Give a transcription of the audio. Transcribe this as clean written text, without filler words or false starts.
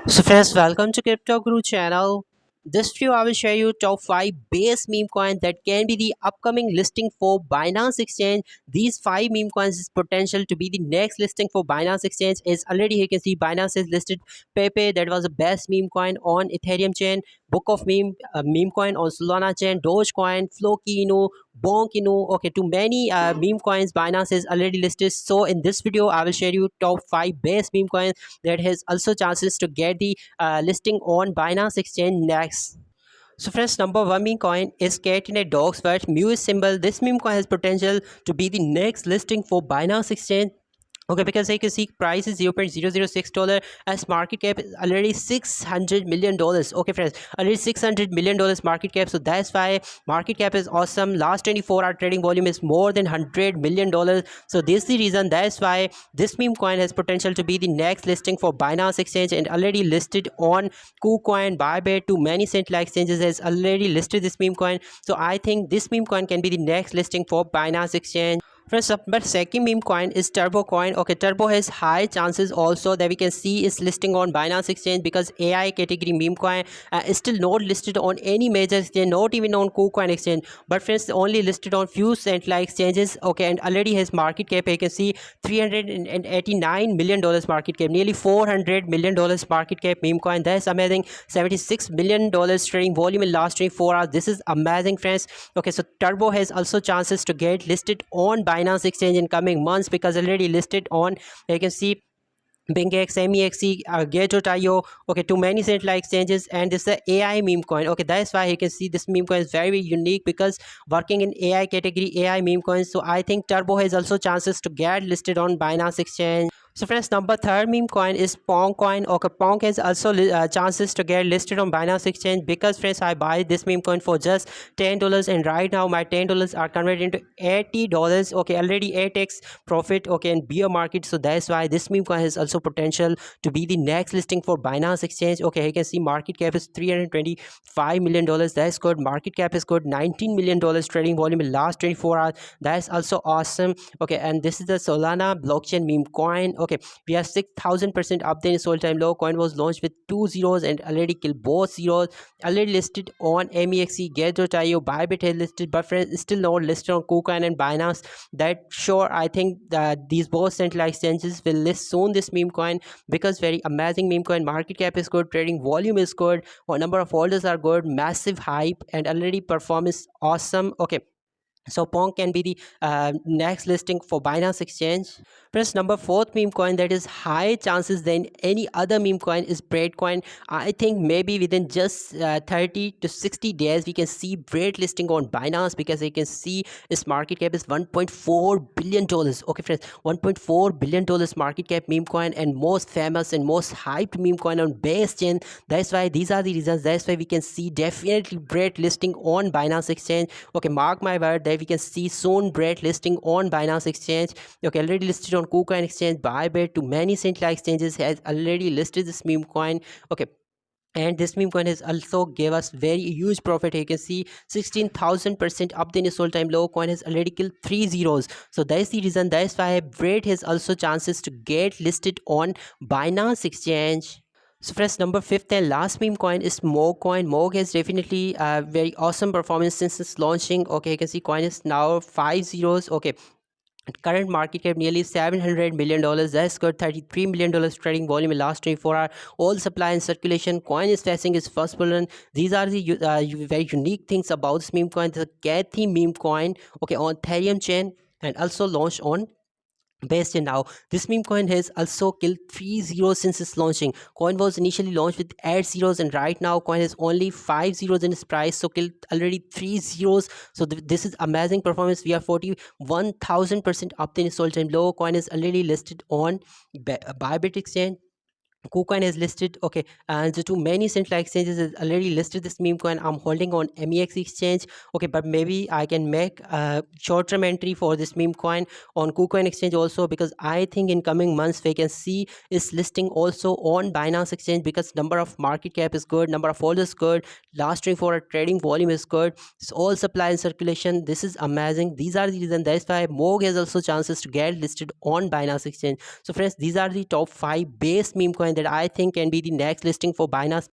So friends, welcome to Crypto Guru channel. This video I will share you top 5 base meme coins that can be the upcoming listing for Binance Exchange. These 5 meme coins is potential to be the next listing for Binance Exchange. Is already you can see Binance has listed Pepe, that was the best meme coin on Ethereum chain, Book of meme coin on Solana chain, Dogecoin, Flokino, Bonkino. Okay, too many meme coins Binance is already listed. So in this video I will share you top 5 best meme coins that has also chances to get the listing on Binance Exchange next. So friends, number one meme coin is cat in a dog's fat Mu symbol. This meme coin has potential to be the next listing for Binance Exchange. Okay, because you can see price is $0.006 as market cap is already $600 million. Okay, friends, already $600 million market cap. So that's why market cap is awesome. Last 24-hour trading volume is more than $100 million. So this is the reason. That's why this meme coin has potential to be the next listing for Binance Exchange and already listed on KuCoin, Bybit, to many central exchanges has already listed this meme coin. So I think this meme coin can be the next listing for Binance Exchange. Friends, but second meme coin is Turbo coin. Okay, Turbo has high chances also that we can see is listing on Binance Exchange because AI category meme coin is still not listed on any major exchange, not even on KuCoin exchange. But friends, only listed on few central exchanges. Okay, and already has market cap. You can see $389 million market cap, nearly $400 million market cap meme coin. That's amazing. $76 million trading volume in last 24 hours. This is amazing, friends. Okay, so Turbo has also chances to get listed on Binance Exchange in coming months because already listed on, you can see, BingX, MEXC, Gate.io. Okay, too many central exchanges, and this is a AI meme coin. Okay, that's why you can see this meme coin is very unique because working in AI category, AI meme coins. So I think Turbo has also chances to get listed on Binance Exchange. So friends, number third meme coin is Pong coin. Okay, Pong has also chances to get listed on Binance Exchange because friends, I buy this meme coin for just $10, and right now my $10 are converted into $80. Okay, already 8x profit. Okay, in bear market. So that's why this meme coin has also potential to be the next listing for Binance Exchange. Okay, you can see market cap is $325 million. That's good. Market cap is good. $19 million trading volume in last 24 hours. That's also awesome. Okay, and this is the Solana blockchain meme coin. Okay, we are 6,000% up there in Sol time low. Coin was launched with 2 zeros and already killed both zeros. Already listed on MEXC, Get.io, Bybit has listed, but friends, still not listed on KuCoin and Binance. That sure, I think that these both central exchanges will list soon this meme coin because very amazing meme coin. Market cap is good, trading volume is good, or number of holders are good, massive hype, and already performance awesome. Okay, so Pong can be the next listing for Binance Exchange. Press number fourth meme coin that is high chances than any other meme coin is Braid coin. I think maybe within just 30 to 60 days we can see Braid listing on Binance because you can see its market cap is $1.4 billion. Okay friends, $1.4 billion market cap meme coin and most famous and most hyped meme coin on base chain. That's why these are the reasons. That's why we can see definitely Braid listing on Binance Exchange. Okay, mark my word that we can see soon Braid listing on Binance Exchange. Okay, already listed on KuCoin exchange, Bybit, to many central exchanges has already listed this meme coin. Okay, and this meme coin has also gave us very huge profit. You can see 16,000% up in its all time low. Coin has already killed 3 zeros. So that is the reason. That's why Braid has also chances to get listed on Binance Exchange. So friends, number fifth and last meme coin is Moog coin. Moog has definitely a very awesome performance since its launching. Okay, you can see coin is now 5 zeros. Okay, current market cap nearly $700 million. That's got $33 million trading volume in last 24 hours. All supply and circulation. Coin is facing its first bull run. These are the very unique things about this meme coin. The Cathy meme coin, okay, on Ethereum chain, and also launched on based in now. This meme coin has also killed 3 zeros since its launching. Coin was initially launched with 8 zeros, and right now coin has only 5 zeros in its price, so killed already 3 zeros. So this is amazing performance. We are 41,000% up in its all time low. Coin is already listed on Bybit exchange. KuCoin is listed. Okay, and the too many central exchanges is already listed this meme coin. I'm holding on MEX exchange. Okay, but maybe I can make a short-term entry for this meme coin on KuCoin exchange also because I think in coming months we can see is listing also on Binance exchange because number of market cap is good, number of holders good, last 24 hour trading volume is good. It's all supply and circulation. This is amazing. These are the reason. That's why Moog has also chances to get listed on Binance exchange. So friends, these are the top 5 base meme coins coin that I think can be the next listing for Binance